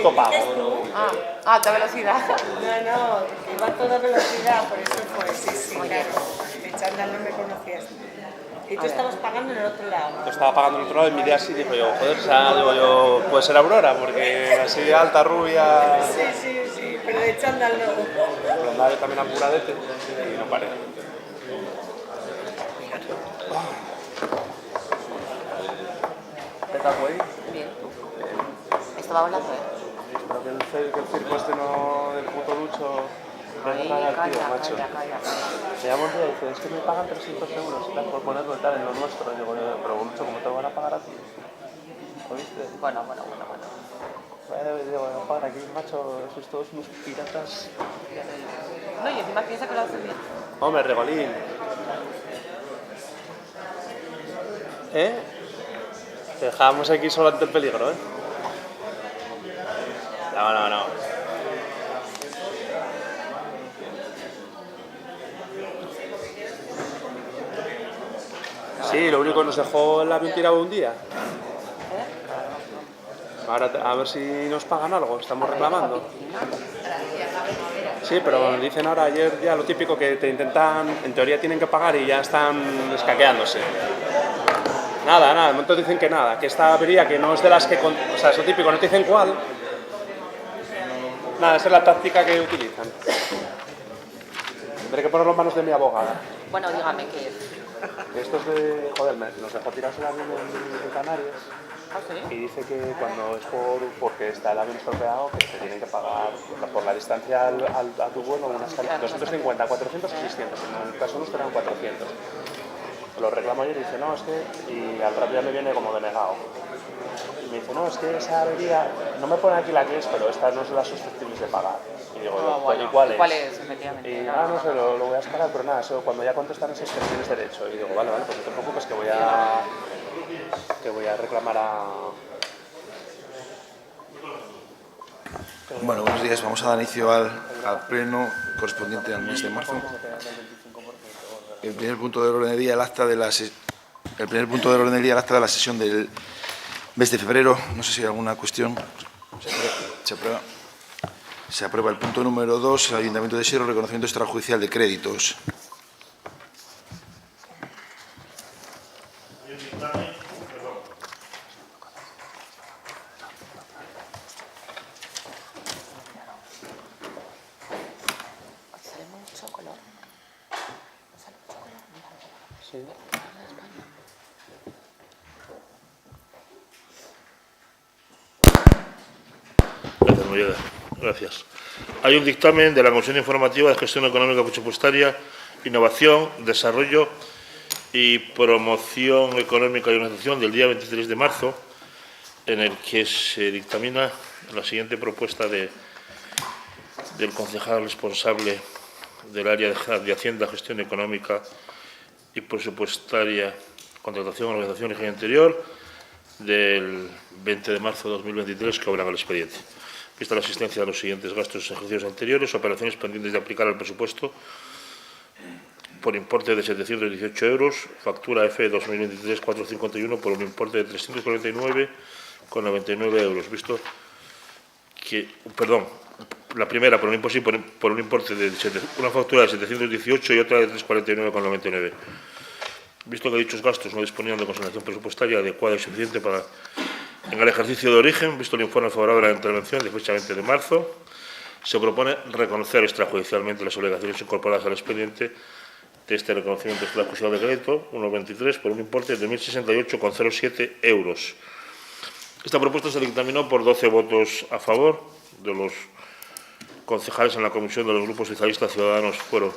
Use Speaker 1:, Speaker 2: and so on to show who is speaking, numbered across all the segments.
Speaker 1: producto pago.
Speaker 2: Alta velocidad.
Speaker 3: No, iba a toda velocidad, por eso fue, sí, claro. De chándal no me conocías. Y tú estabas pagando en el otro lado.
Speaker 1: Yo estaba pagando en el otro lado y miré así y digo yo, joder, o sea, digo yo, puede ser Aurora, porque así de alta, rubia...
Speaker 3: Sí, pero de chándal no.
Speaker 1: Pero andaba yo también apuradete y no paré. ¿Qué tal, güey?
Speaker 2: Bien. Estaba hablando,
Speaker 1: Espero que el circo este no del puto Lucho...
Speaker 2: Ay, calla.
Speaker 1: Me llamo un día y dice, es que me pagan 300 euros tal, por ponerlo tal en lo nuestro. Y digo, pero Lucho, ¿cómo te lo van a pagar a ti? ¿Oíste?
Speaker 2: Bueno.
Speaker 1: Digo, pagan aquí, macho, sois todos unos piratas.
Speaker 2: No, y encima piensa que lo hace bien.
Speaker 1: Hombre, regolín. Te dejamos aquí solo ante el peligro, ¿eh? No. Sí, lo único que nos dejó el avión tirado un día. Ahora a ver si nos pagan algo, estamos reclamando. Sí, pero dicen ahora, ayer ya lo típico que te intentan, en teoría tienen que pagar y ya están escaqueándose. Nada, de momento dicen que nada, que esta avería que no es de las que, o sea, es lo típico, no te dicen cuál. Nada, esa es la táctica que utilizan. Tendré que ponerlo en manos de mi abogada.
Speaker 2: Bueno, dígame qué es.
Speaker 1: Esto es de, joder, nos dejó tirarse el avión de Canarias.
Speaker 2: ¿Ah, sí?
Speaker 1: Y dice que cuando es porque está el avión estropeado, que se tienen que pagar por la distancia a tu vuelo unas 250, 400 o 600. En el caso nuestro eran 400. Lo reclamo ayer y dice, no, es que... Y al rato ya me viene como denegado. Y me dice, no, es que esa avería... No me pone aquí la que es, pero estas no son las susceptibles de pagar. Y digo,
Speaker 2: bueno,
Speaker 1: ¿y cuál es?
Speaker 2: ¿Cuál es, efectivamente?
Speaker 1: Y no sé, lo voy a esperar, pero nada, eso, cuando ya contestan esas que tienes derecho. Y digo, vale, pues no te preocupes que voy a reclamar a...
Speaker 4: Bueno, buenos días. Vamos a dar inicio al pleno correspondiente al mes de marzo. El primer punto del orden del día, el primer orden del día, el acta de la sesión del mes de febrero. No sé si hay alguna cuestión. Se aprueba el punto número 2, el Ayuntamiento de Siero, reconocimiento extrajudicial de créditos.
Speaker 5: Gracias, Molleda. Gracias. Hay un dictamen de la Comisión Informativa de Gestión Económica Presupuestaria, Innovación, Desarrollo y Promoción Económica y Organización del día 23 de marzo, en el que se dictamina la siguiente propuesta del concejal responsable del área de Hacienda, Gestión Económica y Presupuestaria, Contratación, Organización y Higiene Interior, del 20 de marzo de 2023, que obran el expediente. Vista la existencia de los siguientes gastos en ejercicios anteriores, operaciones pendientes de aplicar al presupuesto por importe de 718 euros, factura F 2023-451 por un importe de 349,99 euros, visto que, perdón, la primera por un importe de una factura de 718 y otra de 349,99. Visto que dichos gastos no disponían de consignación presupuestaria adecuada y suficiente en el ejercicio de origen, visto el informe favorable a la intervención de fecha 20 de marzo, se propone reconocer extrajudicialmente las obligaciones incorporadas al expediente de este reconocimiento extrajudicial de crédito 1.23 por un importe de 1.068,07 euros. Esta propuesta se dictaminó por 12 votos a favor de los concejales en la comisión de los grupos socialistas, Ciudadanos, Fuero,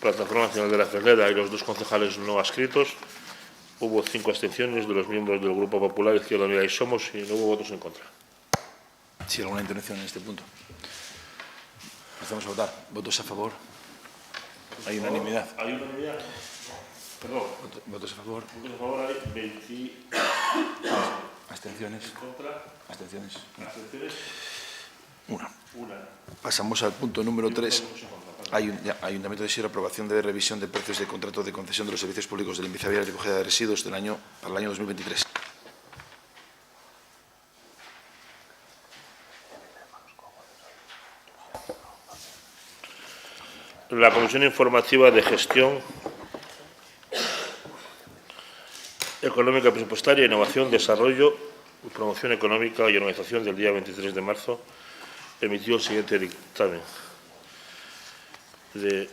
Speaker 5: Plataforma Nacional de la Ferneda y los 2 concejales no adscritos. Hubo 5 abstenciones de los miembros del Grupo Popular, Izquierda Unida y Somos, y no hubo votos en contra.
Speaker 4: ¿Sí alguna intervención en este punto? Empezamos a votar. ¿Votos a favor? ¿Hay unanimidad?
Speaker 5: ¿Hay unanimidad? Perdón.
Speaker 4: ¿Votos a favor?
Speaker 5: Votos a favor hay 20.
Speaker 4: ¿Abstenciones?
Speaker 5: ¿Contra?
Speaker 4: ¿Abstenciones?
Speaker 5: ¿Abstenciones?
Speaker 4: Una.
Speaker 5: Una.
Speaker 4: Pasamos al punto número 3. Ayuntamiento de Siero, aprobación de revisión de precios de contrato de concesión de los servicios públicos de limpieza vial y recogida de residuos para el año 2023.
Speaker 5: La Comisión Informativa de Gestión Económica, Presupuestaria, Innovación, Desarrollo, Promoción Económica y Organización del día 23 de marzo emitió el siguiente dictamen de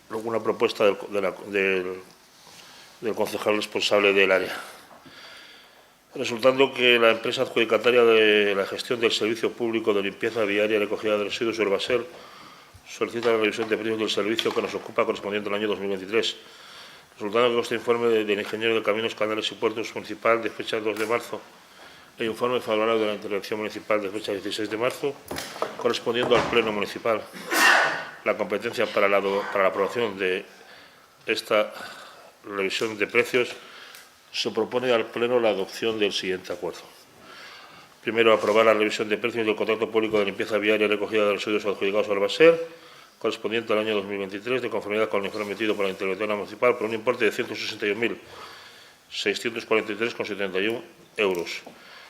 Speaker 5: una propuesta del concejal responsable del área, resultando que la empresa adjudicataria de la gestión del servicio público de limpieza viaria y recogida de residuos Urbaser solicita la revisión de precios del servicio que nos ocupa correspondiente al año 2023, resultando que este informe del ingeniero de Caminos, Canales y Puertos municipal de fecha 2 de marzo e informe favorable de la intervención municipal de fecha 16 de marzo, correspondiendo al Pleno Municipal. La competencia para la aprobación de esta revisión de precios se propone al Pleno la adopción del siguiente acuerdo. Primero, aprobar la revisión de precios del contrato público de limpieza viaria y recogida de residuos adjudicados al Urbaser, correspondiente al año 2023, de conformidad con el informe emitido por la Interventora Municipal, por un importe de 161.643,71 euros,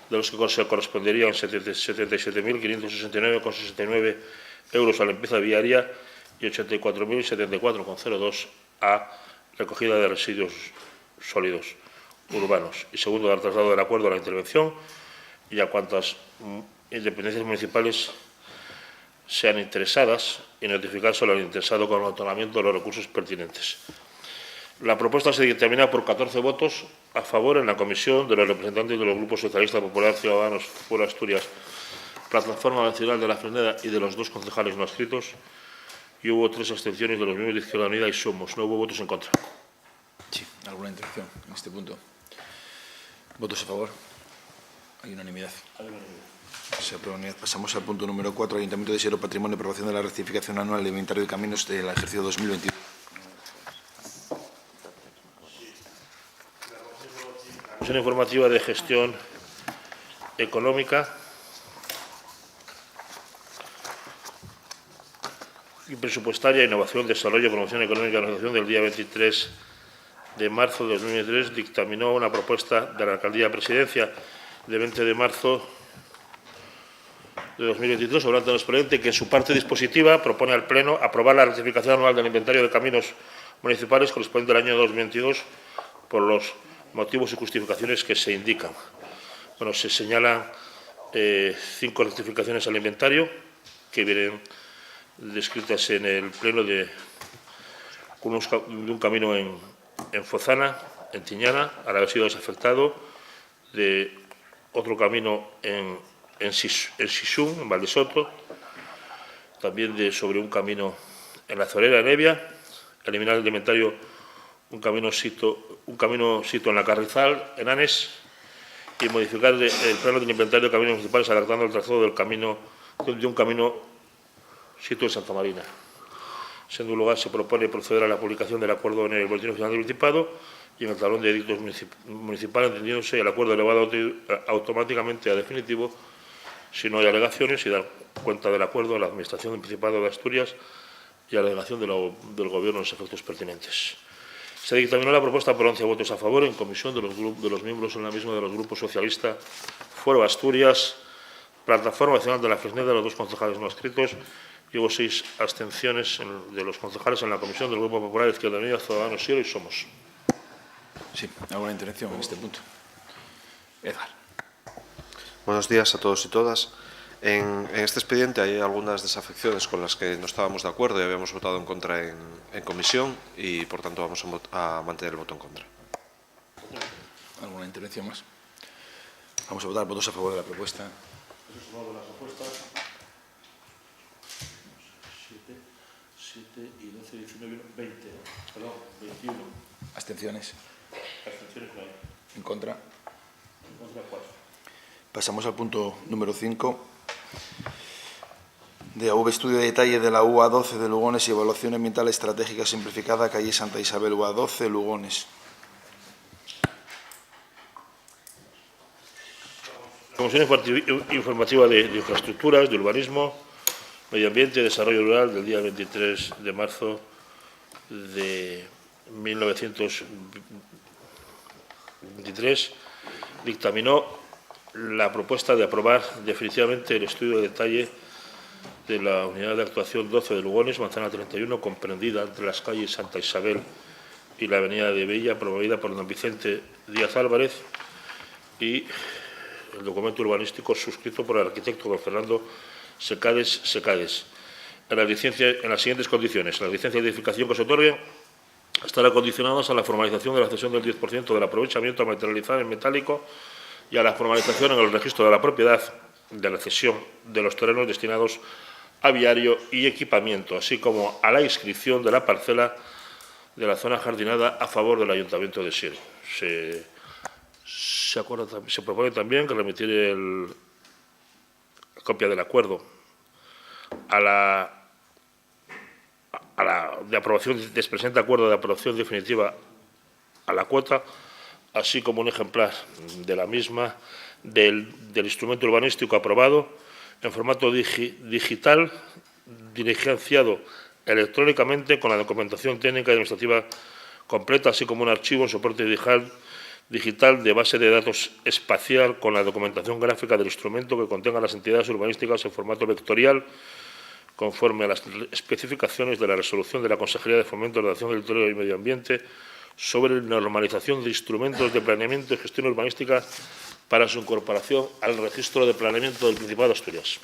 Speaker 5: de los que se corresponderían 77.569,69 euros a la limpieza viaria y 84.074,02 a recogida de residuos sólidos urbanos. Y segundo, dar traslado del acuerdo a la intervención y a cuantas dependencias municipales sean interesadas y notificar solo al interesado con el otorgamiento de los recursos pertinentes. La propuesta se dictamina por 14 votos a favor en la comisión de los representantes de los grupos Socialista, Popular, Ciudadanos, Fuero Asturias, Plataforma Nacional de la Freneda y de los 2 concejales no adscritos, y hubo 3 abstenciones de los miembros de Izquierda Unida y Somos. No hubo votos en contra.
Speaker 4: Sí, ¿alguna intervención en este punto? ¿Votos a favor? Hay unanimidad. Se aprueba unanimidad. Pasamos al punto número 4, Ayuntamiento de Siero Patrimonio, aprobación de la rectificación anual de inventario de caminos del ejercicio 2021.
Speaker 5: La Comisión Informativa de Gestión Económica y Presupuestaria, Innovación, Desarrollo, Promoción Económica y Organización del día 23 de marzo de 2023 dictaminó una propuesta de la Alcaldía Presidencia de 20 de marzo de 2023 sobre el transparente que en su parte dispositiva propone al Pleno aprobar la rectificación anual del inventario de caminos municipales correspondiente al año 2022 por los motivos y justificaciones que se indican. Bueno, se señalan 5 rectificaciones al inventario que vienen descritas en el Pleno de un camino en Fozana, en Tiñana, al haber sido desafectado, de otro camino en Sisún, en Valdesoto, también sobre un camino en la Zorera, en Evia, eliminar del inventario un camino sito en la Carrizal, en Anes, y modificar el plano del inventario de caminos municipales adaptando el trazado del camino de un camino sito en Santa Marina. En segundo lugar, se propone proceder a la publicación del acuerdo en el Boletín Oficial del Principado y en el tablón de edictos municipal, entendiéndose el acuerdo elevado automáticamente a definitivo si no hay alegaciones y dar cuenta del acuerdo a la Administración del Principado de Asturias y a la delegación del Gobierno en los efectos pertinentes. Se dictaminó la propuesta por 11 votos a favor en comisión de los miembros en la misma de los grupos Socialista, Fuero Asturias, Plataforma Nacional de la Fresneda, de los 2 concejales no adscritos, y hubo 6 abstenciones de los concejales en la comisión del Grupo Popular, Izquierda Unida, Ciudadanos, Siero y Somos.
Speaker 4: Sí, ¿alguna intervención en este punto? Edgar.
Speaker 6: Buenos días a todos y todas. En este expediente hay algunas desafecciones con las que no estábamos de acuerdo y habíamos votado en contra en comisión y, por tanto, vamos a mantener el voto en contra.
Speaker 4: ¿Alguna intervención más? Vamos a votar votos a favor de la propuesta.
Speaker 5: 7 y 12, 19, 20. Perdón, 21.
Speaker 4: ¿Abstenciones?
Speaker 5: Abstenciones no hay.
Speaker 4: ¿En contra?
Speaker 5: En contra 4.
Speaker 4: Pasamos al punto número 5. De AV Estudio de Detalle de la UA12 de Lugones y Evaluación Ambiental Estratégica Simplificada, calle Santa Isabel, UA12, Lugones.
Speaker 5: Comisión Informativa de Infraestructuras, de Urbanismo, Medio Ambiente y Desarrollo Rural del día 23 de marzo de 1923 dictaminó la propuesta de aprobar definitivamente el estudio de detalle de la Unidad de Actuación 12 de Lugones, manzana 31, comprendida entre las calles Santa Isabel y la Avenida de Bella, promovida por don Vicente Díaz Álvarez, y el documento urbanístico suscrito por el arquitecto don Fernando Secades. En las siguientes condiciones. La licencia de edificación que se otorgue estará condicionada a la formalización de la cesión del 10% del aprovechamiento a materializar en metálico y a la formalización en el registro de la propiedad de la cesión de los terrenos destinados a viario y equipamiento, así como a la inscripción de la parcela de la zona jardinada a favor del Ayuntamiento de Siero. Se propone también que remitir la copia del acuerdo de aprobación de este presente acuerdo de aprobación definitiva a la cuota, así como un ejemplar de la misma del instrumento urbanístico aprobado en formato digital, diligenciado electrónicamente con la documentación técnica y administrativa completa, así como un archivo en soporte digital de base de datos espacial con la documentación gráfica del instrumento que contenga las entidades urbanísticas en formato vectorial, conforme a las especificaciones de la resolución de la Consejería de Fomento, Ordenación del Territorio y Medio Ambiente sobre normalización de instrumentos de planeamiento y gestión urbanística para su incorporación al registro de planeamiento del Principado de Asturias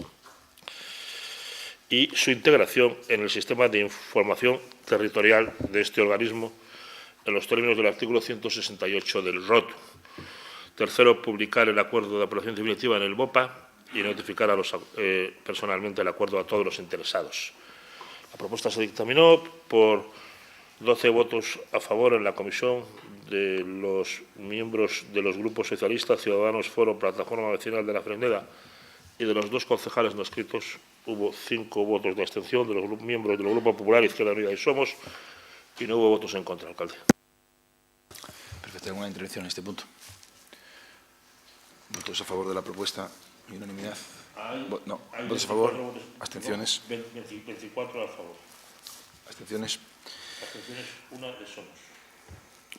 Speaker 5: y su integración en el sistema de información territorial de este organismo en los términos del artículo 168 del ROT. Tercero, publicar el acuerdo de aprobación definitiva en el BOPA y notificar personalmente el acuerdo a todos los interesados. La propuesta se dictaminó por 12 votos a favor en la comisión de los miembros de los grupos socialistas, Ciudadanos, Foro, Plataforma Vecinal de la Fresneda y de los 2 concejales no escritos. Hubo 5 votos de abstención de los miembros del Grupo Popular, Izquierda Unida y Somos, y no hubo votos en contra, alcalde.
Speaker 4: Perfecto. ¿Alguna intervención en este punto? ¿Votos a favor de la propuesta? ¿Unanimidad? No. ¿Votos a favor? ¿Abstenciones?
Speaker 5: 24 a favor.
Speaker 4: ¿Abstenciones?
Speaker 5: Abstenciones, una de Somos.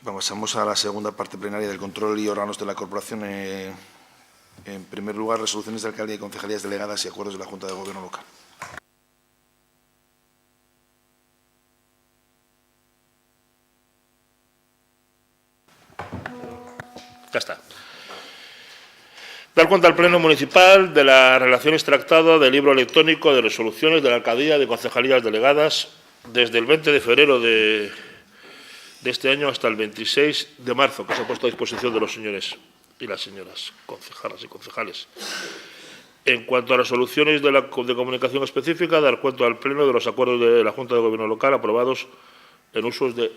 Speaker 4: Pasamos a la segunda parte plenaria del control y órganos de la corporación. En primer lugar, resoluciones de alcaldía y concejalías delegadas y acuerdos de la Junta de Gobierno local.
Speaker 5: Ya está. Dar cuenta al Pleno Municipal de la relación extractada del libro electrónico de resoluciones de la alcaldía y de concejalías delegadas desde el 20 de febrero de este año hasta el 26 de marzo, que se ha puesto a disposición de los señores y las señoras concejalas y concejales. En cuanto a resoluciones de comunicación específica, dar cuenta al Pleno de los acuerdos de la Junta de Gobierno local aprobados en uso de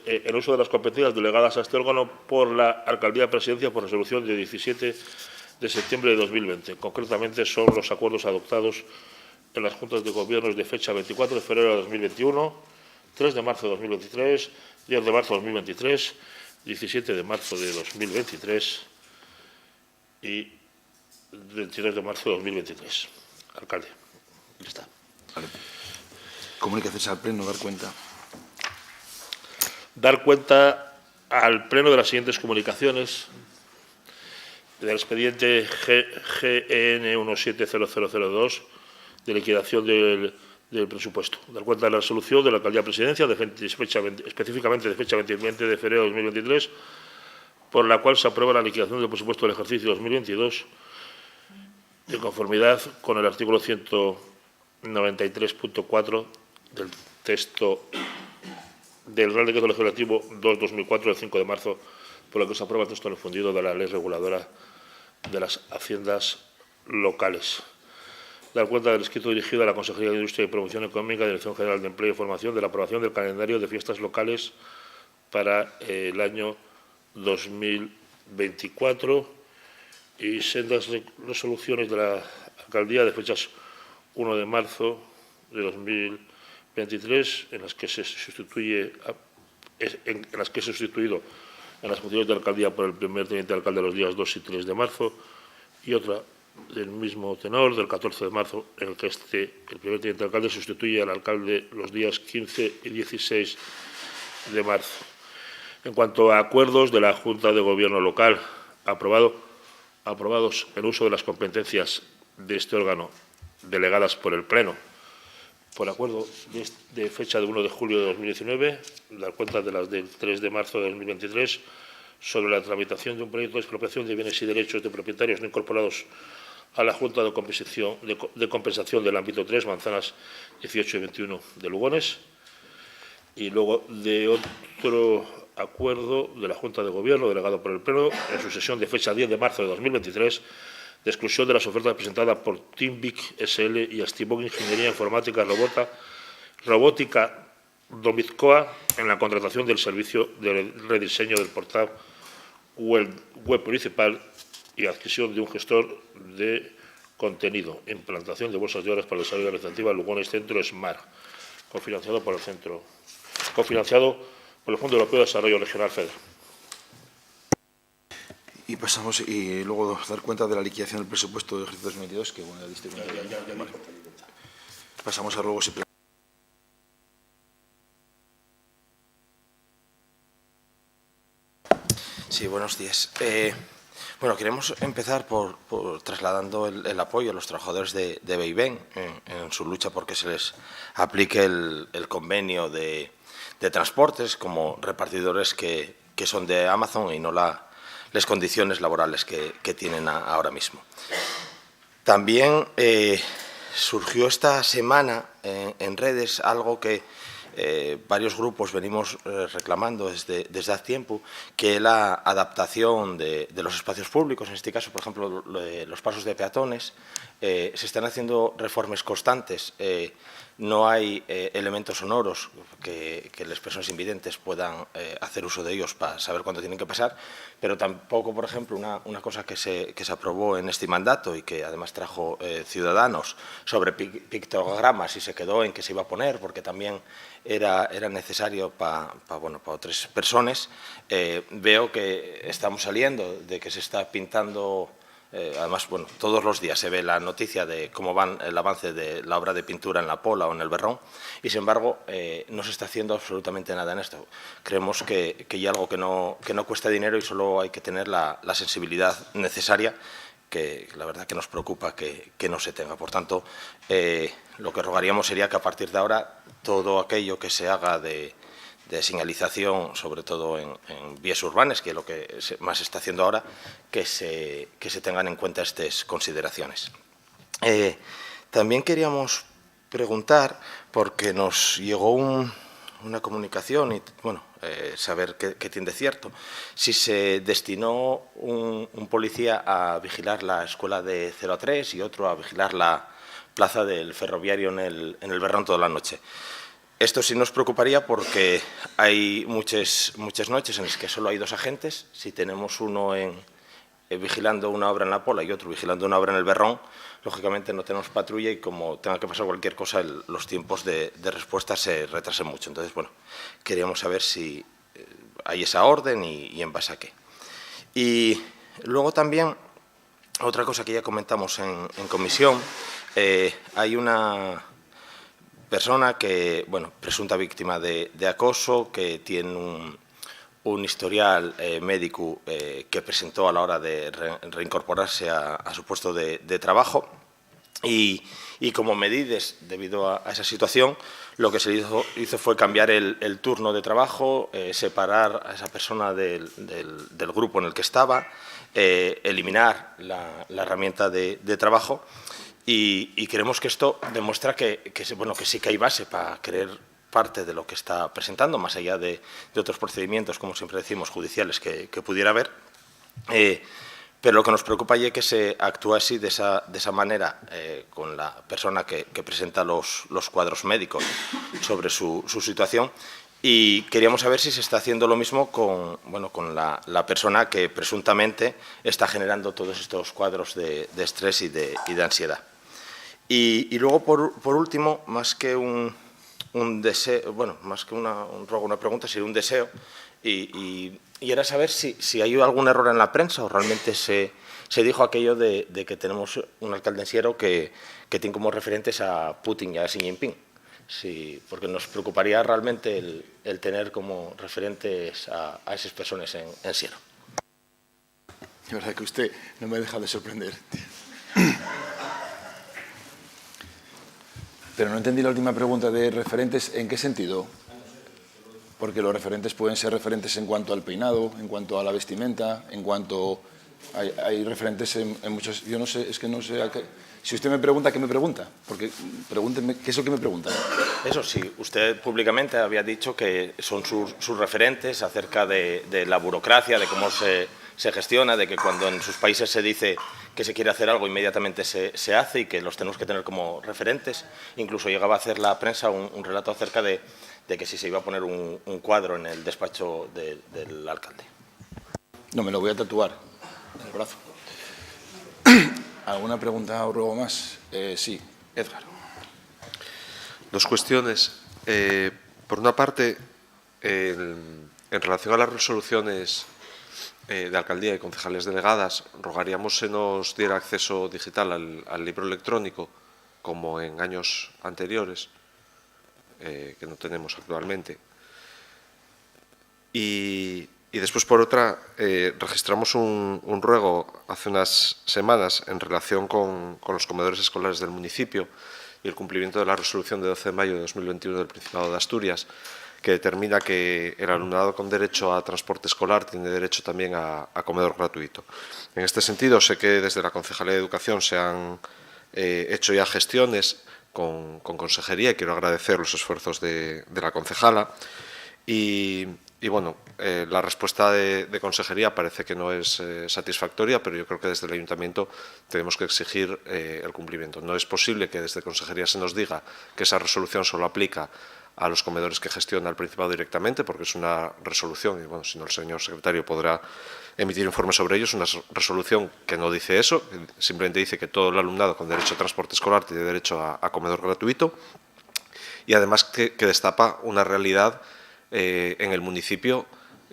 Speaker 5: las competencias delegadas a este órgano por la Alcaldía Presidencia por resolución de 17 de septiembre de 2020. Concretamente son los acuerdos adoptados en las Juntas de Gobierno de fecha 24 de febrero de 2021, 3 de marzo de 2023, 10 de marzo de 2023, 17 de marzo de 2023 y 23 de marzo de 2023. Alcalde, ya está.
Speaker 4: Vale. Comunicaciones al Pleno, dar cuenta.
Speaker 5: Dar cuenta al Pleno de las siguientes comunicaciones del expediente GN 170002 de liquidación del presupuesto. Dar cuenta de la resolución de la Alcaldía Presidencia específicamente de fecha 20 de febrero de 2023, por la cual se aprueba la liquidación del presupuesto del ejercicio 2022 de conformidad con el artículo 193.4 del texto del Real Decreto Legislativo 2/2004 del 5 de marzo, por el que se aprueba el texto refundido de la Ley Reguladora de las Haciendas Locales. Dar cuenta del escrito dirigido a la Consejería de Industria y Promoción Económica, Dirección General de Empleo y Formación, de la aprobación del calendario de fiestas locales para el año 2024 y sendas resoluciones de la Alcaldía de fechas 1 de marzo de 2023 en las que se sustituido en las funciones de alcaldía por el primer teniente de alcalde los días 2 y 3 de marzo, y otra del mismo tenor, del 14 de marzo, en el que el primer teniente de alcalde sustituye al alcalde los días 15 y 16 de marzo. En cuanto a acuerdos de la Junta de Gobierno local aprobados en uso de las competencias de este órgano delegadas por el Pleno, por acuerdo de fecha de 1 de julio de 2019, la cuenta de las del 3 de marzo de 2023, sobre la tramitación de un proyecto de expropiación de bienes y derechos de propietarios no incorporados a la Junta de Compensación del ámbito 3, manzanas 18 y 21 de Lugones, y luego de otro acuerdo de la Junta de Gobierno delegado por el Pleno en su sesión de fecha 10 de marzo de 2023 de exclusión de las ofertas presentadas por Timbic SL y Astibog Ingeniería Informática Robótica Domizcoa en la contratación del servicio de rediseño del portal web municipal y adquisición de un gestor de contenido, implantación de bolsas de horas para la desarrollo legislativa Lugones Centro Smart, cofinanciado por el Fondo Europeo de Desarrollo Regional FEDER.
Speaker 4: Y pasamos, y luego dar cuenta de la liquidación del presupuesto del ejercicio 2022, que bueno, ya diste cuenta. Vale. Pasamos a ruegos y plegarias. Sí, buenos días. Bueno, queremos empezar por trasladando el apoyo a los trabajadores de BEIBEN en su lucha porque se les aplique el convenio de transportes como repartidores que son de Amazon y no las condiciones laborales que tienen ahora mismo. También surgió esta semana en redes algo que varios grupos venimos reclamando desde hace tiempo, que es la adaptación de los espacios públicos. En este caso, por ejemplo, los pasos de peatones. Se están haciendo reformas constantes. No hay elementos sonoros que las personas invidentes puedan hacer uso de ellos para saber cuándo tienen que pasar, pero tampoco, por ejemplo, una cosa que se aprobó en este mandato y que además trajo Ciudadanos sobre pictogramas y se quedó en que se iba a poner porque también era necesario para otras personas. Veo que estamos saliendo de que se está pintando. Además, bueno, todos los días se ve la noticia de cómo va el avance de la obra de pintura en La Pola o en el Berrón y, sin embargo, no se está haciendo absolutamente nada en esto. Creemos que hay algo que no cuesta dinero y solo hay que tener la sensibilidad necesaria, que la verdad que nos preocupa que no se tenga. Por tanto, lo que rogaríamos sería que a partir de ahora todo aquello que se haga de señalización, sobre todo en vías urbanas, que es lo que más se está haciendo ahora, que se tengan en cuenta estas consideraciones. También queríamos preguntar, porque nos llegó una comunicación y saber qué tiene de cierto, si se destinó un policía a vigilar la escuela de 0 a 3 y otro a vigilar la plaza del ferroviario en el Berrón toda la noche. Esto sí nos preocuparía porque hay muchas noches en las que solo hay 2 agentes. Si tenemos uno vigilando una obra en La Pola y otro vigilando una obra en el Berrón, lógicamente no tenemos patrulla y como tenga que pasar cualquier cosa, los tiempos de respuesta se retrasan mucho. Entonces, bueno, queríamos saber si hay esa orden y en base a qué. Y luego también, otra cosa que ya comentamos en comisión, hay una persona que, presunta víctima de acoso, que tiene un historial médico que presentó a la hora de reincorporarse a su puesto de trabajo y como medidas debido a esa situación, lo que se hizo fue cambiar el turno de trabajo, separar a esa persona del grupo en el que estaba, eliminar la herramienta de trabajo. Y creemos que esto demuestra que sí que hay base para creer parte de lo que está presentando, más allá de otros procedimientos, como siempre decimos, judiciales que pudiera haber. Pero lo que nos preocupa es que se actúe así, de esa manera, con la persona que presenta los cuadros médicos sobre su situación. Y queríamos saber si se está haciendo lo mismo con la persona que presuntamente está generando todos estos cuadros de estrés y de ansiedad. Y luego, por último, más que un deseo, más que un ruego, una pregunta, sería un deseo, y era saber si hay algún error en la prensa o realmente se dijo aquello de que tenemos un alcalde en Siero que tiene como referentes a Putin y a Xi Jinping. Sí, porque nos preocuparía realmente el tener como referentes a esas personas en Siero. La verdad que usted no me deja de sorprender. Pero no entendí la última pregunta de referentes. ¿En qué sentido? Porque los referentes pueden ser referentes en cuanto al peinado, en cuanto a la vestimenta, en cuanto... Hay referentes en muchos... Yo no sé, es que no sé... Si usted me pregunta, ¿qué me pregunta? Porque pregúnteme, ¿qué es lo que me pregunta?
Speaker 7: Eso sí, usted públicamente había dicho que son sus referentes acerca de la burocracia, de cómo se gestiona, de que cuando en sus países se dice que se quiere hacer algo, inmediatamente se hace y que los tenemos que tener como referentes. Incluso llegaba a hacer la prensa un relato acerca de que si se iba a poner un cuadro en el despacho del alcalde.
Speaker 4: No, me lo voy a tatuar en el brazo. ¿Alguna pregunta o ruego más? Sí, Edgar.
Speaker 6: Dos cuestiones. Por una parte, en relación a las resoluciones de alcaldía y concejales delegadas, rogaríamos se nos diera acceso digital al libro electrónico, como en años anteriores, que no tenemos actualmente. Y después, por otra, registramos un ruego hace unas semanas en relación con los comedores escolares del municipio y el cumplimiento de la resolución de 12 de mayo de 2021 del Principado de Asturias, que determina que el alumnado con derecho a transporte escolar tiene derecho también a comedor gratuito. En este sentido, sé que desde la Concejalía de Educación se han hecho ya gestiones con consejería y quiero agradecer los esfuerzos de la concejala. Y bueno, la respuesta de consejería parece que no es satisfactoria, pero yo creo que desde el ayuntamiento tenemos que exigir el cumplimiento. No es posible que desde consejería se nos diga que esa resolución solo aplica a los comedores que gestiona el Principado directamente, porque es una resolución, y bueno, si no el señor secretario podrá emitir informe sobre ello, es una resolución que no dice eso, simplemente dice que todo el alumnado con derecho a transporte escolar tiene derecho a comedor gratuito, y además que destapa una realidad en el municipio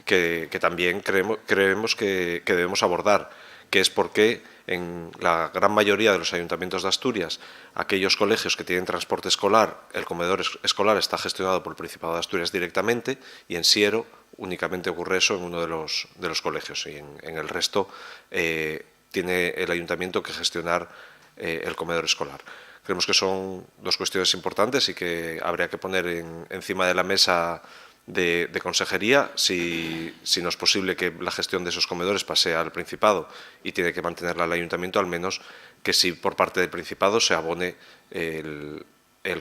Speaker 6: que también creemos que debemos abordar, que es por qué en la gran mayoría de los ayuntamientos de Asturias, aquellos colegios que tienen transporte escolar, el comedor escolar está gestionado por el Principado de Asturias directamente, y en Siero únicamente ocurre eso en uno de los colegios, y en el resto tiene el ayuntamiento que gestionar el comedor escolar. Creemos que son dos cuestiones importantes y que habría que poner encima de la mesa de consejería, si no es posible que la gestión de esos comedores pase al Principado y tiene que mantenerla el ayuntamiento, al menos que si por parte del Principado se abone el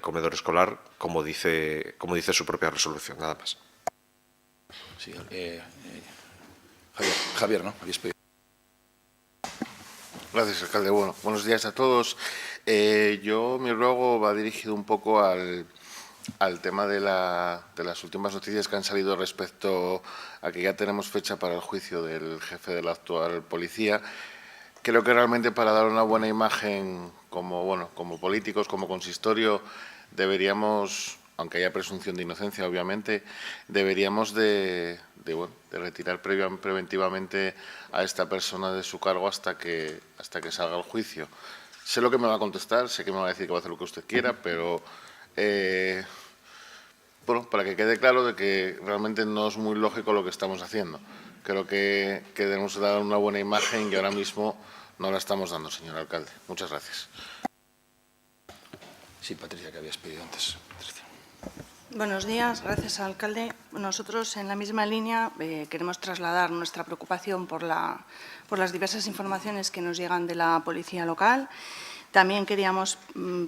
Speaker 6: comedor escolar, como dice su propia resolución. Nada más.
Speaker 4: Sí, Javier, ¿no? Habías pedido.
Speaker 8: Gracias, alcalde. Bueno, buenos días a todos. Mi ruego va dirigido un poco al tema de las últimas noticias que han salido respecto a que ya tenemos fecha para el juicio del jefe de la actual policía. Creo que realmente para dar una buena imagen como políticos, como consistorio, deberíamos, aunque haya presunción de inocencia, obviamente, deberíamos de retirar preventivamente a esta persona de su cargo hasta que salga el juicio. Sé lo que me va a contestar, sé que me va a decir que va a hacer lo que usted quiera, pero para que quede claro de que realmente no es muy lógico lo que estamos haciendo. Creo que debemos dar una buena imagen y ahora mismo no la estamos dando, señor alcalde. Muchas gracias.
Speaker 4: Sí, Patricia, que habías pedido antes. Patricia.
Speaker 9: Buenos días, gracias, alcalde. Nosotros, en la misma línea, queremos trasladar nuestra preocupación por las diversas informaciones que nos llegan de la policía local. También queríamos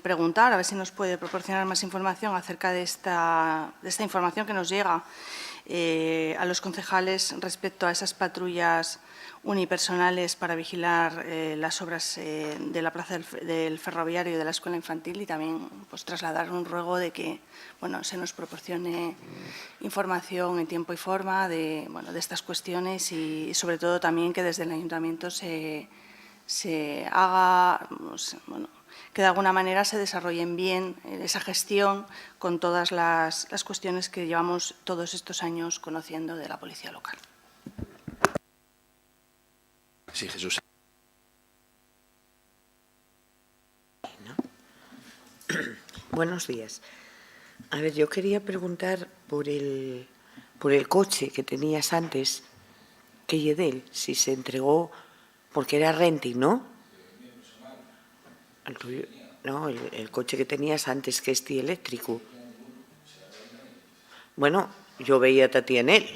Speaker 9: preguntar, a ver si nos puede proporcionar más información acerca de esta información que nos llega a los concejales respecto a esas patrullas unipersonales para vigilar las obras de la plaza del ferroviario y de la escuela infantil, y también pues, trasladar un ruego de que se nos proporcione información en tiempo y forma de estas cuestiones y sobre todo también que desde el ayuntamiento se haga, que de alguna manera se desarrollen bien esa gestión con todas las cuestiones que llevamos todos estos años conociendo de la policía local.
Speaker 4: Sí, Jesús.
Speaker 10: Buenos días. A ver, yo quería preguntar por el coche que tenías antes, que Yedel, si se entregó porque era renting, ¿no? No, el coche que tenías antes que este eléctrico. Bueno, yo veía a ti en él.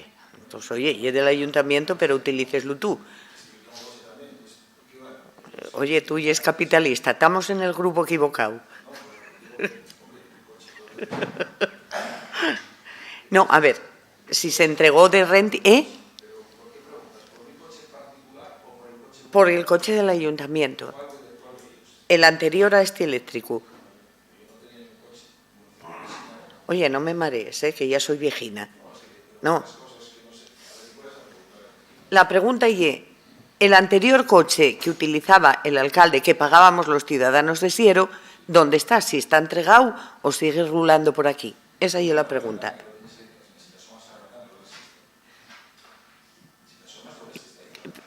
Speaker 10: Entonces, oye, y es del ayuntamiento, pero utilíceslo tú. Oye, tú y es capitalista. Estamos en el grupo equivocado. No, a ver, si se entregó de renta... Por el coche del ayuntamiento. El anterior a este eléctrico. Oye, no me marees, que ya soy viejina. No. La pregunta es, el anterior coche que utilizaba el alcalde, que pagábamos los ciudadanos de Siero, ¿dónde está? ¿Si está entregado o sigue rulando por aquí? Esa es la pregunta.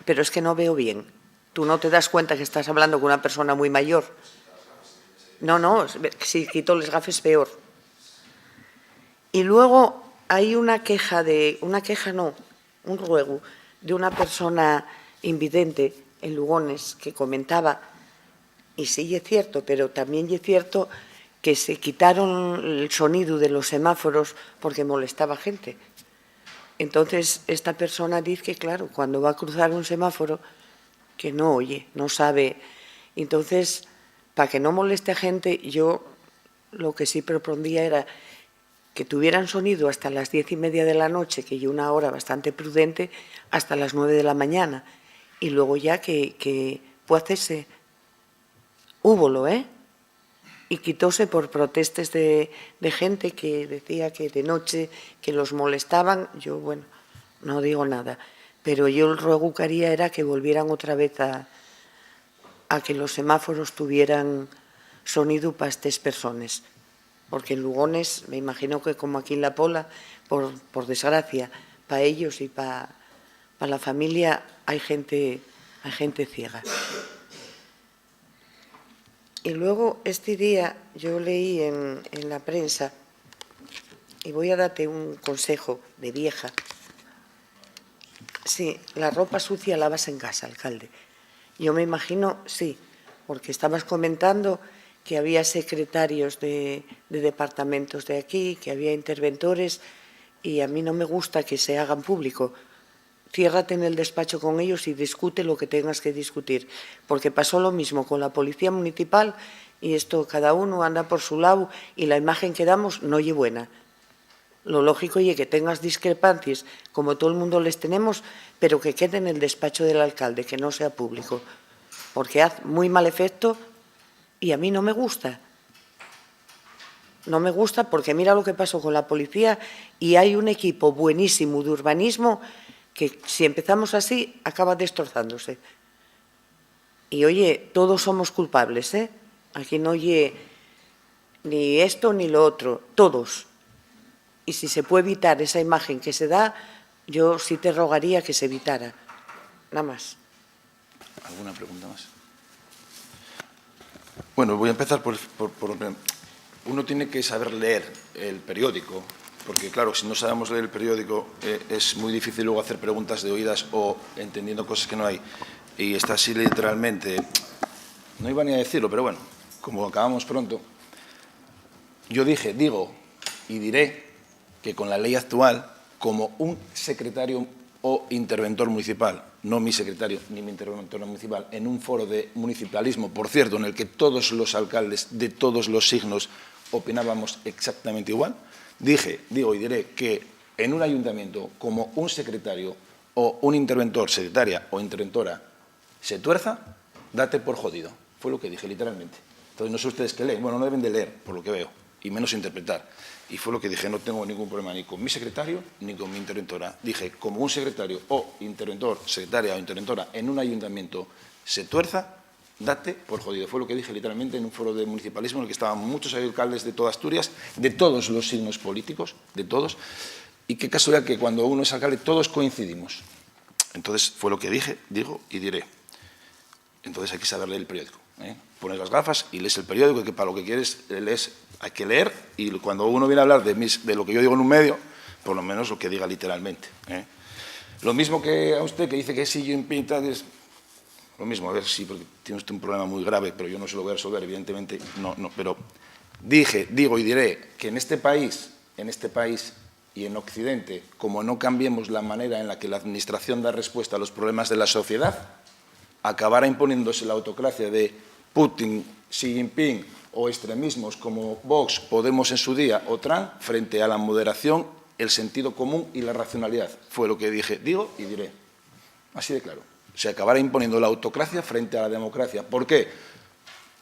Speaker 10: Pero es que no veo bien. ¿Tú no te das cuenta que estás hablando con una persona muy mayor? No, si quito los gafes peor. Y luego hay un ruego de una persona invidente en Lugones que comentaba, y sí es cierto, pero también es cierto que se quitaron el sonido de los semáforos porque molestaba gente. Entonces, esta persona dice que, claro, cuando va a cruzar un semáforo, que no oye, no sabe. Entonces, para que no moleste a gente, yo lo que sí propondría era que tuvieran sonido hasta las 10:30 de la noche, que es una hora bastante prudente, hasta las 9 de la mañana. Y luego ya que puede hacerse. Húbolo, y quitóse por protestas de gente que decía que de noche que los molestaban. Yo, bueno, no digo nada, pero yo el ruego que haría era que volvieran otra vez a que los semáforos tuvieran sonido para estas personas, porque en Lugones, me imagino que como aquí en La Pola, por desgracia, para ellos y para la familia hay gente ciega. Y luego este día yo leí en la prensa, y voy a darte un consejo de vieja. Sí, la ropa sucia lavas en casa, alcalde. Yo me imagino, sí, porque estabas comentando que había secretarios de departamentos de aquí, que había interventores, y a mí no me gusta que se hagan público. Ciérrate en el despacho con ellos y discute lo que tengas que discutir, porque pasó lo mismo con la policía municipal y esto cada uno anda por su lado y la imagen que damos no es buena. Lo lógico es que tengas discrepancias, como todo el mundo les tenemos, pero que quede en el despacho del alcalde, que no sea público, porque hace muy mal efecto y a mí no me gusta. No me gusta porque mira lo que pasó con la policía y hay un equipo buenísimo de urbanismo que si empezamos así, acaba destrozándose. Y oye, todos somos culpables, Aquí no oye ni esto ni lo otro, todos. Y si se puede evitar esa imagen que se da, yo sí te rogaría que se evitara. Nada más.
Speaker 4: ¿Alguna pregunta más? Bueno, voy a empezar por uno tiene que saber leer el periódico, porque claro, si no sabemos leer el periódico es muy difícil luego hacer preguntas de oídas o entendiendo cosas que no hay. Y está así literalmente, no iba ni a decirlo, pero bueno, como acabamos pronto, yo digo y diré que con la ley actual, como un secretario o interventor municipal, no mi secretario ni mi interventor municipal, en un foro de municipalismo, por cierto, en el que todos los alcaldes de todos los signos opinábamos exactamente igual, digo y diré que en un ayuntamiento como un secretario o un interventor, secretaria o interventora se tuerza, date por jodido. Fue lo que dije literalmente. Entonces no sé ustedes qué leen, bueno, no deben de leer por lo que veo y menos interpretar. Y fue lo que dije, no tengo ningún problema ni con mi secretario ni con mi interventora. Dije, como un secretario o interventor, secretaria o interventora en un ayuntamiento se tuerza, date por jodido. Fue lo que dije literalmente en un foro de municipalismo en el que estaban muchos alcaldes de toda Asturias, de todos los signos políticos, de todos, y qué casualidad que cuando uno es alcalde todos coincidimos. Entonces fue lo que dije, digo y diré. Entonces hay que saber leer el periódico. Pones las gafas y lees el periódico, que para lo que quieres lees, hay que leer, y cuando uno viene a hablar de lo que yo digo en un medio, por lo menos lo que diga literalmente. Lo mismo que a usted que dice que si yo lo mismo, a ver si, porque tiene usted un problema muy grave, pero yo no se lo voy a resolver, evidentemente, no, pero digo y diré que en este país y en Occidente, como no cambiemos la manera en la que la Administración da respuesta a los problemas de la sociedad, acabará imponiéndose la autocracia de Putin, Xi Jinping o extremismos como Vox, Podemos en su día o Trump, frente a la moderación, el sentido común y la racionalidad. Fue lo que dije, digo y diré. Así de claro. Se acabará imponiendo la autocracia frente a la democracia. ¿Por qué?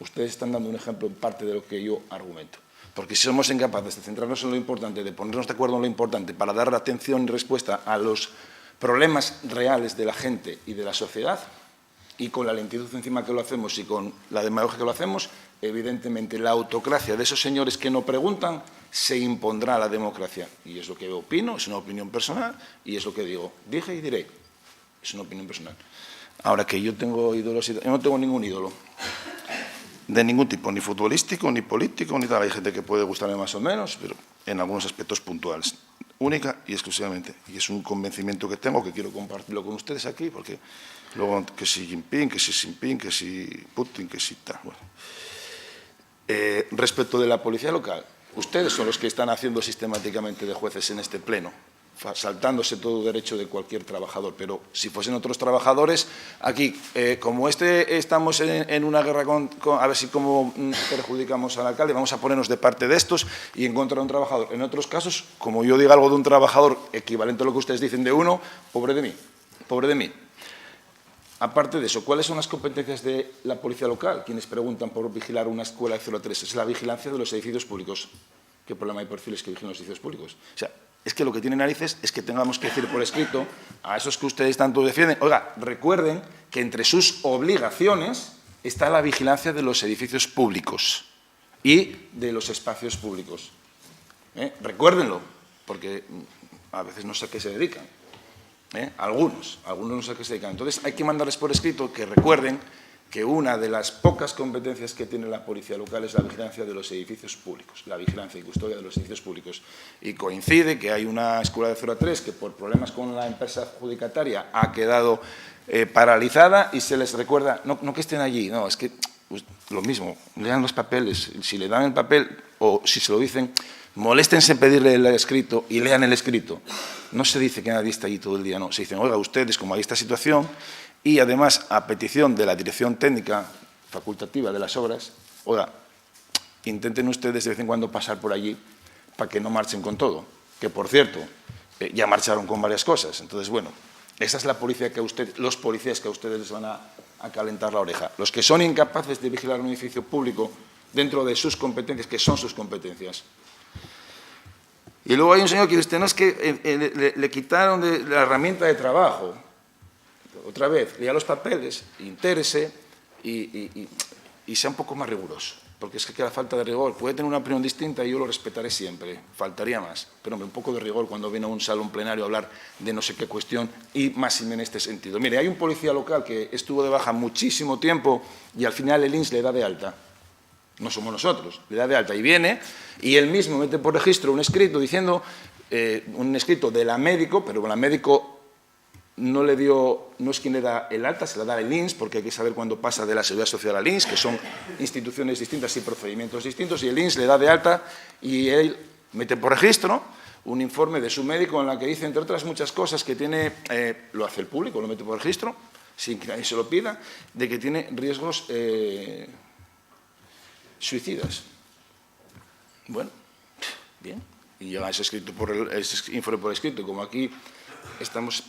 Speaker 4: Ustedes están dando un ejemplo en parte de lo que yo argumento. Porque si somos incapaces de centrarnos en lo importante, de ponernos de acuerdo en lo importante para dar atención y respuesta a los problemas reales de la gente y de la sociedad, y con la lentitud encima que lo hacemos y con la demagogia que lo hacemos, evidentemente la autocracia de esos señores que no preguntan se impondrá a la democracia. Y es lo que opino, es una opinión personal, y es lo que digo. Dije y diré. Es una opinión personal. Ahora que yo tengo ídolos, yo no tengo ningún ídolo. De ningún tipo, ni futbolístico, ni político, ni tal. Hay gente que puede gustarme más o menos, pero en algunos aspectos puntuales. Única y exclusivamente. Y es un convencimiento que tengo, que quiero compartirlo con ustedes aquí, porque luego que si Jinping, que si Jinping, que si Putin, que si tal. Bueno. Respecto de la policía local, ustedes son los que están haciendo sistemáticamente de jueces en este pleno, saltándose todo derecho de cualquier trabajador, pero si fuesen otros trabajadores, aquí, como estamos en una guerra a ver si cómo perjudicamos al alcalde, vamos a ponernos de parte de estos y en contra de un trabajador. En otros casos, como yo diga algo de un trabajador equivalente a lo que ustedes dicen de uno, pobre de mí, pobre de mí. Aparte de eso, ¿cuáles son las competencias de la policía local? Quienes preguntan por vigilar una escuela de 0 a 3, es la vigilancia de los edificios públicos. ¿Qué problema hay perfiles que vigilan los edificios públicos? O sea, es que lo que tiene narices es que tengamos que decir por escrito a esos que ustedes tanto defienden, oiga, recuerden que entre sus obligaciones está la vigilancia de los edificios públicos y de los espacios públicos. Recuérdenlo, porque a veces no sé a qué se dedican. Algunos no sé a qué se dedican. Entonces hay que mandarles por escrito que recuerden que una de las pocas competencias que tiene la policía local es la vigilancia de los edificios públicos, la vigilancia y custodia de los edificios públicos. Y coincide que hay una escuela de 0 a 3 que por problemas con la empresa adjudicataria ha quedado paralizada y se les recuerda, no que estén allí, no, es que pues, lo mismo, lean los papeles, si le dan el papel o si se lo dicen, moléstense en pedirle el escrito y lean el escrito. No se dice que nadie está allí todo el día, no, se dicen, oiga, ustedes como hay esta situación, y además, a petición de la Dirección Técnica Facultativa de las Obras, oiga, intenten ustedes de vez en cuando pasar por allí para que no marchen con todo, que por cierto, ya marcharon con varias cosas. Entonces, bueno, esa es la policía que los policías que a ustedes les van a calentar la oreja. Los que son incapaces de vigilar un edificio público dentro de sus competencias, que son sus competencias. Y luego hay un señor que dice, no, es que le quitaron la herramienta de trabajo. Otra vez, lea los papeles, intérese y sea un poco más riguroso, porque es que queda falta de rigor. Puede tener una opinión distinta y yo lo respetaré siempre, faltaría más. Pero hombre, un poco de rigor cuando viene a un salón plenario a hablar de no sé qué cuestión y más en este sentido. Mire, hay un policía local que estuvo de baja muchísimo tiempo y al final el INS le da de alta. No somos nosotros, le da de alta y viene y él mismo mete por registro un escrito diciendo, un escrito de la médico, pero la médico no es quien le da el alta, se la da el INS, porque hay que saber cuándo pasa de la Seguridad Social al INS, que son instituciones distintas y procedimientos distintos, y el INS le da de alta y él mete por registro un informe de su médico en la que dice, entre otras muchas cosas, que tiene, lo hace el público, lo mete por registro, sin que nadie se lo pida, de que tiene riesgos suicidas. Bueno, bien, y llega ese informe por escrito, como aquí estamos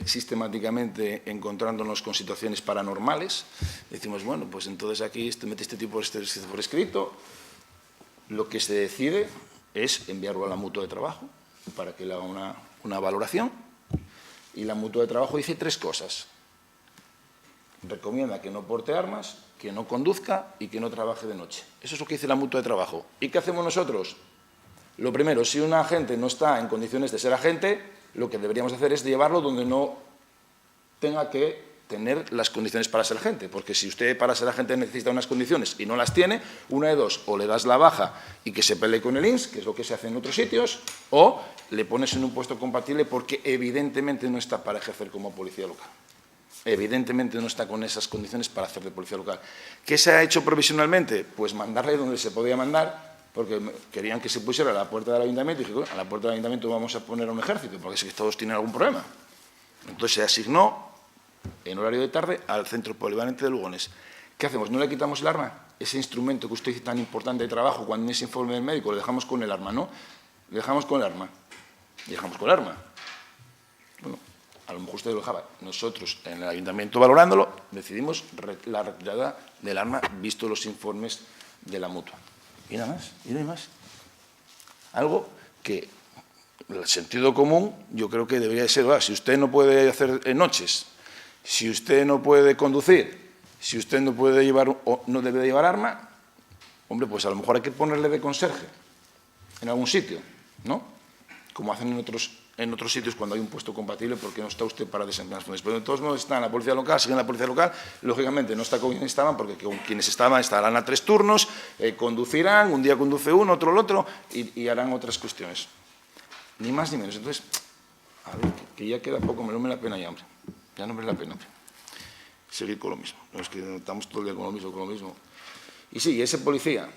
Speaker 4: sistemáticamente encontrándonos con situaciones paranormales, decimos, bueno, pues entonces aquí mete este tipo por escrito, lo que se decide es enviarlo a la mutua de trabajo para que le haga una valoración, y la mutua de trabajo dice 3 cosas. Recomienda que no porte armas, que no conduzca y que no trabaje de noche. Eso es lo que dice la mutua de trabajo. ¿Y qué hacemos nosotros? Lo primero, si un agente no está en condiciones de ser agente, lo que deberíamos hacer es llevarlo donde no tenga que tener las condiciones para ser agente, porque si usted para ser agente necesita unas condiciones y no las tiene, una de dos, o le das la baja y que se pelee con el INS, que es lo que se hace en otros sitios, o le pones en un puesto compatible porque evidentemente no está para ejercer como policía local. evidentemente no está con esas condiciones para hacer de policía local. ¿Qué se ha hecho provisionalmente? Pues mandarle donde se podía mandar, porque querían que se pusiera a la puerta del ayuntamiento, y dije, bueno, a la puerta del ayuntamiento vamos a poner a un ejército, porque si todos tienen algún problema. Entonces se asignó, en horario de tarde, al centro polivalente de Lugones. ¿Qué hacemos? ¿No le quitamos el arma? Ese instrumento que usted dice tan importante de trabajo, cuando en ese informe del médico, le dejamos con el arma, ¿no? Le dejamos con el arma. Le dejamos con el arma. Bueno, a lo mejor usted lo dejaba. Nosotros, en el ayuntamiento, valorándolo, decidimos la retirada del arma, visto los informes de la mutua. Y nada más, y no hay más. Algo que el sentido común yo creo que debería ser, si usted no puede hacer noches, si usted no puede conducir, si usted no puede llevar o no debe de llevar arma, hombre, pues a lo mejor hay que ponerle de conserje en algún sitio, ¿no? Como hacen en otros sitios cuando hay un puesto compatible, porque no está usted para desempeñar funciones. Pero de todos modos está en la policía local, siguen en la policía local, lógicamente no está con quienes estaban, porque con quienes estaban estarán a 3 turnos, conducirán, un día conduce uno, otro el otro, y harán otras cuestiones. Ni más ni menos. Entonces, a ver, que ya queda poco, no me da pena ya, hombre. Ya no me da pena, hombre. Seguir con lo mismo. No es que estamos todo el día con lo mismo. Y sí, ese policía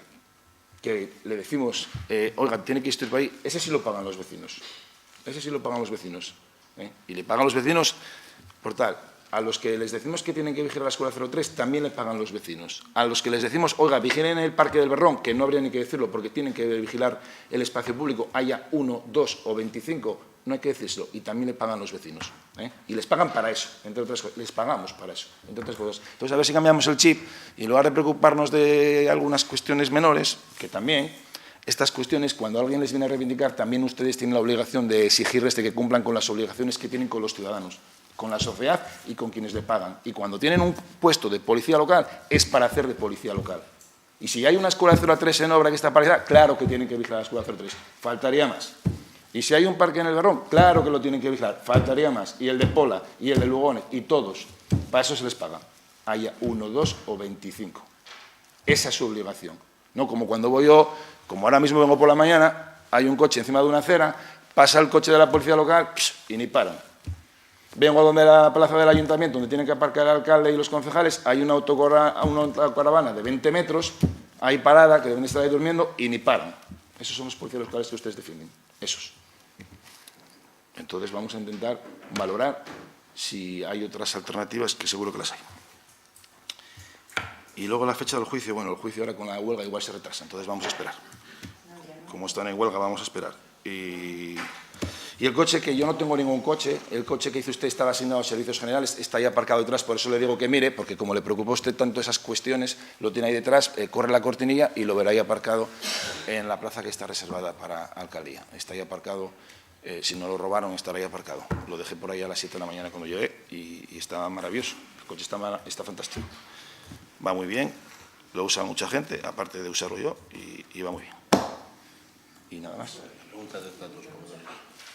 Speaker 4: que le decimos, oiga, tiene que ir para ahí, ese sí lo pagan los vecinos. Ese sí lo pagan los vecinos. Y le pagan los vecinos por tal. A los que les decimos que tienen que vigilar la escuela 03, también le pagan los vecinos. A los que les decimos, oiga, vigilen el Parque del Berrón, que no habría ni que decirlo porque tienen que vigilar el espacio público, haya 1, 2 o 25, no hay que decirlo, y también le pagan los vecinos. Y les pagan para eso, entre otras cosas. Les pagamos para eso, entre otras cosas. Entonces, a ver si cambiamos el chip y en lugar de preocuparnos de algunas cuestiones menores, que también, estas cuestiones, cuando alguien les viene a reivindicar, también ustedes tienen la obligación de exigirles de que cumplan con las obligaciones que tienen con los ciudadanos, con la sociedad y con quienes le pagan. Y cuando tienen un puesto de policía local, es para hacer de policía local. Y si hay una escuela 03 en obra que está paralizada, claro que tienen que vigilar la escuela 03. Faltaría más. Y si hay un parque en el Berrón, claro que lo tienen que vigilar. Faltaría más. Y el de Pola, y el de Lugones, y todos. Para eso se les paga. Haya 1, 2 o 25. Esa es su obligación. No como cuando voy yo, como ahora mismo vengo por la mañana, hay un coche encima de una acera, pasa el coche de la policía local y ni paran. Vengo a donde la plaza del ayuntamiento, donde tienen que aparcar el alcalde y los concejales, hay una autocaravana de 20 metros, hay parada, que deben estar ahí durmiendo, y ni paran. Esos son los policías locales que ustedes defienden. Esos. Entonces vamos a intentar valorar si hay otras alternativas, que seguro que las hay. Y luego la fecha del juicio, bueno, el juicio ahora con la huelga igual se retrasa, entonces vamos a esperar. Como están en huelga, vamos a esperar. Y el coche, que yo no tengo ningún coche, el coche que dice usted estaba asignado a servicios generales, está ahí aparcado detrás, por eso le digo que mire, porque como le preocupa a usted tanto esas cuestiones, lo tiene ahí detrás, corre la cortinilla y lo verá ahí aparcado en la plaza que está reservada para alcaldía. Está ahí aparcado, si no lo robaron, estará ahí aparcado. Lo dejé por ahí a las 7 de la mañana cuando llegué y está maravilloso. El coche está fantástico. Va muy bien, lo usa mucha gente, aparte de usarlo yo, y va muy bien. Y nada más.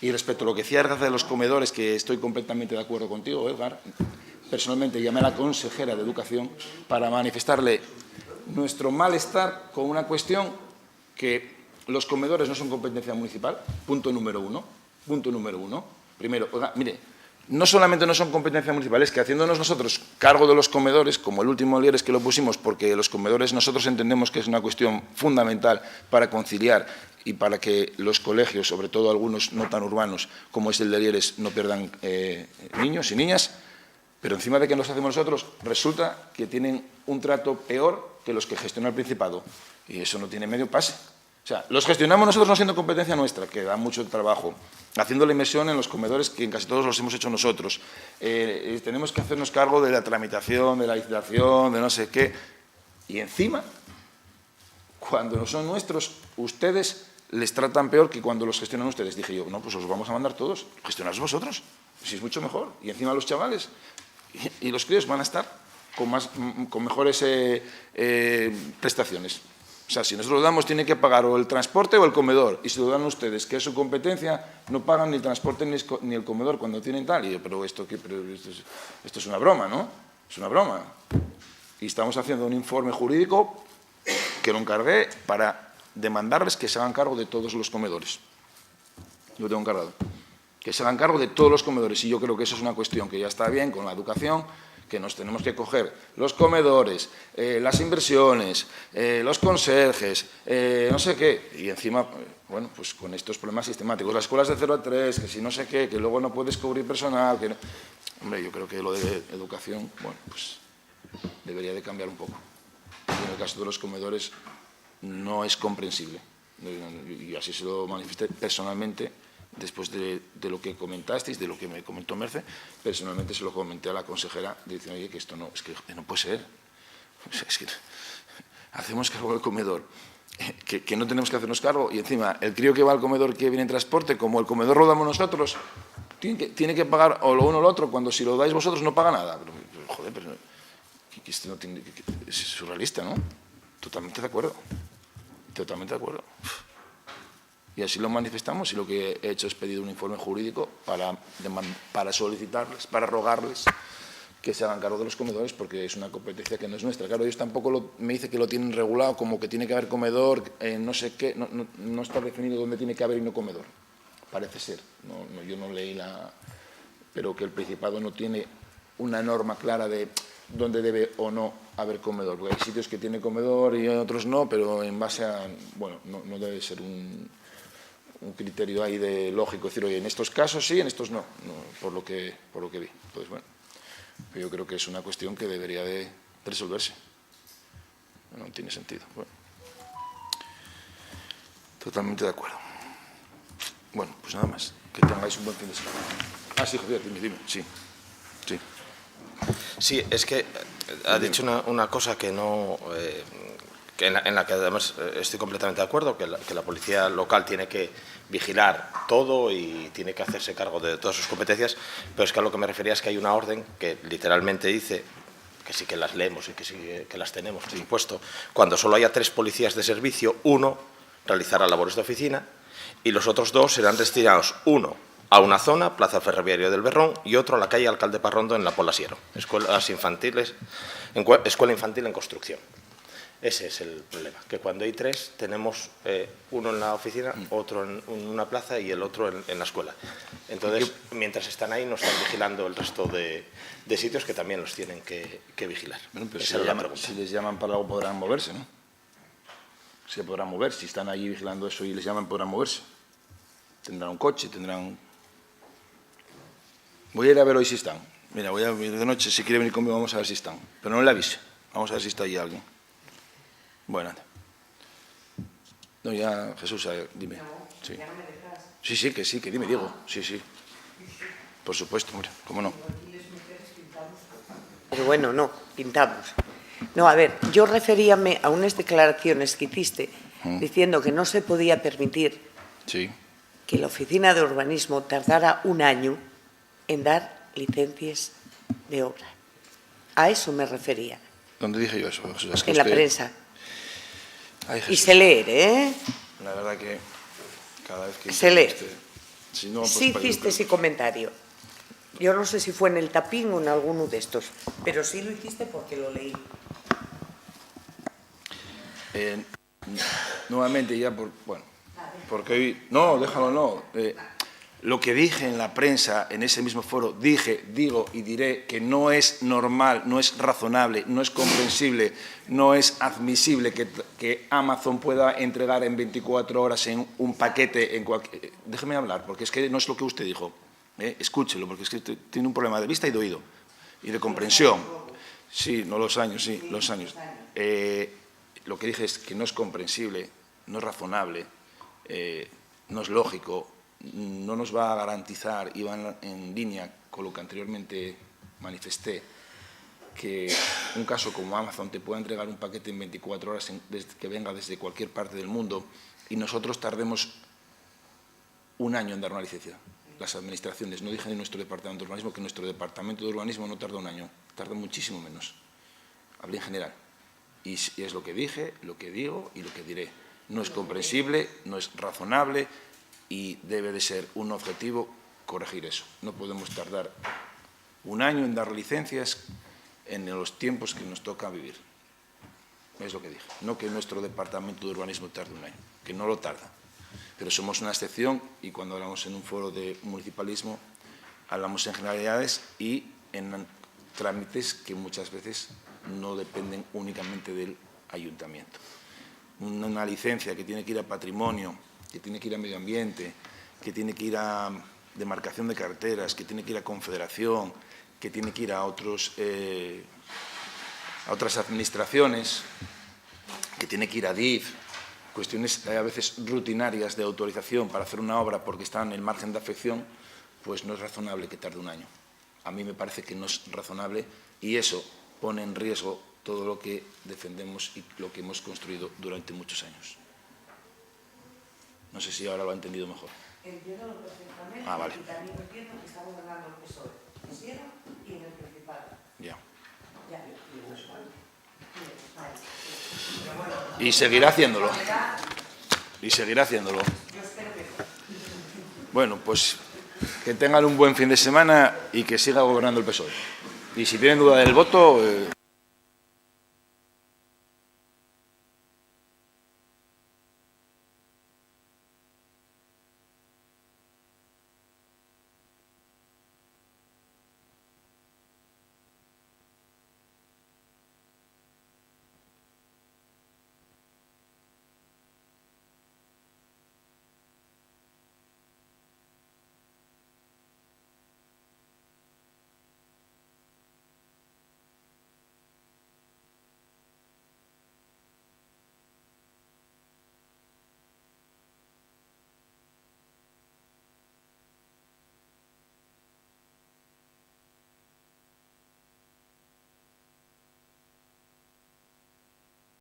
Speaker 4: Y respecto a lo que decía Edgar de los comedores, que estoy completamente de acuerdo contigo, Edgar, personalmente llamé a la consejera de Educación para manifestarle nuestro malestar con una cuestión que los comedores no son competencia municipal, punto número uno. Punto número uno. Primero, oiga, mire, no solamente no son competencia municipal, es que haciéndonos nosotros cargo de los comedores, como el último Lieres que lo pusimos, porque los comedores nosotros entendemos que es una cuestión fundamental para conciliar y para que los colegios, sobre todo algunos no tan urbanos, como es el de Lieres, no pierdan niños y niñas, pero encima de que nos hacemos nosotros, resulta que tienen un trato peor que los que gestiona el Principado, y eso no tiene medio pase. O sea, los gestionamos nosotros no siendo competencia nuestra, que da mucho trabajo, haciendo la inmersión en los comedores, que en casi todos los hemos hecho nosotros. Tenemos que hacernos cargo de la tramitación, de la licitación, de no sé qué. Y encima, cuando no son nuestros, ustedes les tratan peor que cuando los gestionan ustedes. Dije yo, no, pues os vamos a mandar todos, gestionaros vosotros, si es mucho mejor. Y encima los chavales y los críos van a estar con mejores prestaciones. O sea, si nosotros lo damos, tiene que pagar o el transporte o el comedor. Y si lo dan ustedes, que es su competencia, no pagan ni el transporte ni el comedor cuando tienen tal. Y yo, pero esto es una broma, ¿no? Es una broma. Y estamos haciendo un informe jurídico que lo encargué para demandarles que se hagan cargo de todos los comedores. Yo tengo encargado. Que se hagan cargo de todos los comedores. Y yo creo que eso es una cuestión que ya está bien con la educación, que nos tenemos que coger los comedores, las inversiones, los conserjes, no sé qué, y encima, bueno, pues con estos problemas sistemáticos, las escuelas de 0 a 3, que si no sé qué, que luego no puedes cubrir personal, que no... Hombre, yo creo que lo de educación, bueno, pues debería de cambiar un poco. En el caso de los comedores no es comprensible, y así se lo manifesté personalmente. Después de lo que comentasteis, de lo que me comentó Merce, personalmente se lo comenté a la consejera, diciendo, oye, que esto no, es que no puede ser. O sea, es que hacemos cargo del comedor, que no tenemos que hacernos cargo, y encima el crío que va al comedor que viene en transporte, como el comedor lo damos nosotros, tiene que pagar o lo uno o lo otro, cuando si lo dais vosotros no paga nada. Pero, joder, pero esto no tiene, es surrealista, ¿no? Totalmente de acuerdo. Totalmente de acuerdo. Y así lo manifestamos, y lo que he hecho es pedir un informe jurídico para solicitarles, para rogarles que se hagan cargo de los comedores, porque es una competencia que no es nuestra. Claro, ellos tampoco me dicen que lo tienen regulado, como que tiene que haber comedor, no sé qué, no está definido dónde tiene que haber y no comedor. Parece ser, yo no leí pero que el Principado no tiene una norma clara de dónde debe o no haber comedor. Porque hay sitios que tienen comedor y otros no, pero en base a, bueno, no debe ser un criterio ahí de lógico, decir, oye, en estos casos sí, en estos no, por lo que vi. Entonces, bueno, yo creo que es una cuestión que debería de resolverse. No tiene sentido. Bueno, totalmente de acuerdo. Bueno, pues nada más. Que tengáis un buen fin de semana. Ah, sí, Javier, dime. Sí.
Speaker 7: Sí, es que ha dicho una cosa que no... en la que además estoy completamente de acuerdo, que la policía local tiene que vigilar todo y tiene que hacerse cargo de todas sus competencias, pero es que a lo que me refería es que hay una orden que literalmente dice, que sí que las leemos y que sí que las tenemos, por supuesto, cuando solo haya 3 policías de servicio, 1 realizará labores de oficina y los otros 2 serán destinados, 1 a una zona, Plaza Ferroviario del Berrón, y otro a la calle Alcalde Parrondo en La Pola Siero, escuela infantil en construcción. Ese es el problema, que cuando hay 3 tenemos uno en la oficina, otro en una plaza y el otro en la escuela. Entonces, mientras están ahí, no están vigilando el resto de sitios que también los tienen que vigilar.
Speaker 4: Bueno, pero si les llaman para algo podrán moverse, ¿no? Se podrán mover, si están allí vigilando eso y les llaman podrán moverse. Tendrán un coche, tendrán... Voy a ir a ver hoy si están. Mira, voy a ir de noche, si quiere venir conmigo vamos a ver si están. Pero no le avise, vamos a ver si está allí alguien. Bueno, anda. No, ya, Jesús, dime. Sí. Sí, que dime, Diego. Sí. Por supuesto, hombre, cómo no.
Speaker 10: Pero bueno, no, pintamos. No, a ver, yo referíame a unas declaraciones que hiciste diciendo que no se podía permitir que la Oficina de Urbanismo tardara un año en dar licencias de obra. A eso me refería.
Speaker 4: ¿Dónde dije yo eso, Jesús? Es que
Speaker 10: en la prensa.
Speaker 4: Ay,
Speaker 10: y se leer, ¿eh?
Speaker 4: La verdad que cada vez que...
Speaker 10: Se lee.
Speaker 4: Si no, pues
Speaker 10: sí hiciste ese comentario. Yo no sé si fue en el Tapín o en alguno de estos, pero sí lo hiciste porque lo leí.
Speaker 4: Nuevamente ya porque hoy... No, déjalo, no. Lo que dije en la prensa, en ese mismo foro, digo y diré que no es normal, no es razonable, no es comprensible, no es admisible que Amazon pueda entregar en 24 horas en un paquete en cualquier... Déjeme hablar, porque es que no es lo que usted dijo. Escúchelo, porque es que tiene un problema de vista y de oído y de comprensión. Sí, no los años, sí, los años. Lo que dije es que no es comprensible, no es razonable, no es lógico, no nos va a garantizar, y va en línea con lo que anteriormente manifesté, que un caso como Amazon te pueda entregar un paquete en 24 horas que venga desde cualquier parte del mundo y nosotros tardemos un año en dar una licencia. Las administraciones, no dije en nuestro departamento de urbanismo, que nuestro departamento de urbanismo no tarda un año, tarda muchísimo menos. Hablé en general. Y es lo que dije, lo que digo y lo que diré. No es comprensible, no es razonable y debe de ser un objetivo corregir eso. No podemos tardar un año en dar licencias en los tiempos que nos toca vivir. Es lo que dije. No que nuestro departamento de urbanismo tarde un año, que no lo tarda. Pero somos una excepción y cuando hablamos en un foro de municipalismo hablamos en generalidades y en trámites que muchas veces no dependen únicamente del ayuntamiento. Una licencia que tiene que ir a patrimonio, que tiene que ir a medio ambiente, que tiene que ir a demarcación de carreteras, que tiene que ir a confederación, que tiene que ir a otras administraciones, que tiene que ir a DIF, cuestiones a veces rutinarias de autorización para hacer una obra porque está en el margen de afección, pues no es razonable que tarde un año. A mí me parece que no es razonable y eso pone en riesgo todo lo que defendemos y lo que hemos construido durante muchos años. No sé si ahora lo ha entendido mejor.
Speaker 10: Entiendo perfectamente.
Speaker 4: Ah, vale.
Speaker 10: Y también entiendo que está gobernando el PSOE en Sierra y en el Principado.
Speaker 4: Ya.
Speaker 10: Ya, y en España.
Speaker 4: Y seguirá haciéndolo. Y seguirá haciéndolo. Bueno, pues que tengan un buen fin de semana y que siga gobernando el PSOE. Y si tienen duda del voto,